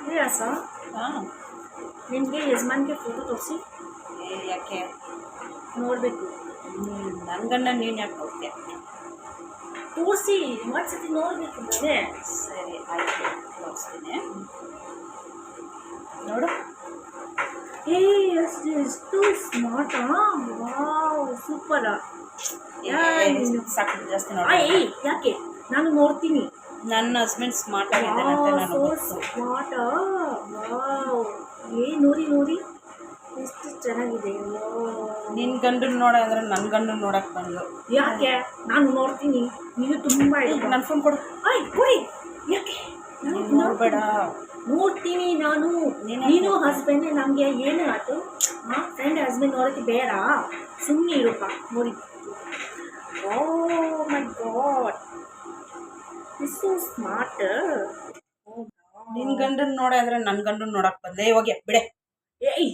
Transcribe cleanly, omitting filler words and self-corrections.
ವಿಳಾಸ ಹಾಂ ನಿಮಗೆ ಯಜಮಾನ್ಗೆ ಫೋಟೋ ತೋರಿಸಿ ಯಾಕೆ ನೋಡಬೇಕು. ನನ್ನ ಗಂಡ ನೀನು ಯಾಕೆ ನೋಡ್ತೀಯ? ತೋರಿಸಿ ಒಂದ್ಸತಿ ನೋಡಬೇಕು ಅದೇ. ಸರಿ ಆಯಿತು ತೋರಿಸ್ತೀನಿ ನೋಡು. ಎಷ್ಟು ಸ್ಮಾರ್ಟಾ, ವಾವ್ ಸೂಪರಾ. ಸಾಕು ಜಾಸ್ತಿ ನೋಡ. ಯಾಕೆ ನಾನು ನೋಡ್ತೀನಿ. ನನ್ನ ಹಸ್ಬೆಂಡ್ ಸ್ಮಾರ್ಟ್ ಆಗಿದ್ದಾನಂತೆ ನಾನು ಸ್ಮಾರ್ಟಾ, ವಾವ್ ನೋಡಿ ನೋಡಿ ಎಷ್ಟು ಚೆನ್ನಾಗಿದೆ. ನಿನ್ನ ಗಂಡನ ನೋಡ ಅಂದ್ರೆ ನನ್ನ ಗಂಡನ ನೋಡಕ್ಕೆ ಬಂದು. ಯಾಕೆ ನಾನು ನೋಡ್ತೀನಿ, ನೀವು ತುಂಬ ನನ್ನ ಫೋನ್ ಕೊಡು. ಕೊಡಿ. ಯಾಕೆ ನೋಡಬೇಡ. ನೋಡ್ತೀನಿ ನಾನು. ನೀನು ಹಸ್ಬೆಂಡ್ ನಮಗೆ ಏನು ಆಯ್ತು? ಫ್ರೆಂಡ್ ಹಸ್ಬೆಂಡ್ ನೋಡೋಕ್ಕೆ ಬೇಡ, ಸುಮ್ಮನೆ ಇರಪ್ಪ. ನೋಡಿ, ಓ ಮೈ ಗಾಡ್, ಇಸ್ ಸೋ ಸ್ಮಾರ್ಟ್. ನಿನ್ನ ಗಂಡನ ನೋಡ ಅಂದ್ರೆ ನನ್ನ ಗಂಡನ ನೋಡಕ್ಕೆ ಬಂದೆ. ಹೋಗಿ ಬಿಡೆ. ಏಯ್